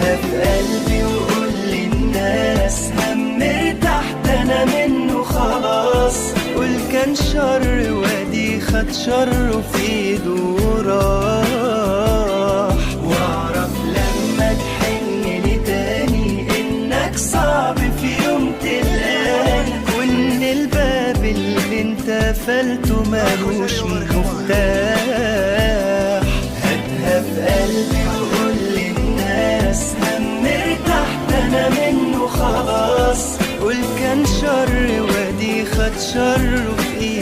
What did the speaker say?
هاتها في قلبي وقول للناس هم ارتحت انا منه خلاص. قول كان شر وادي خد شره في ايده وراح. واعرف لما تحن لي تاني انك صعب في يوم تلقاني، وان الباب اللي انت قفلته مالوش مفتاح. هاتها في قلبي وقول للناس هم ارتحت انا منه خلاص. قول كان شر وادي خد شره في ايده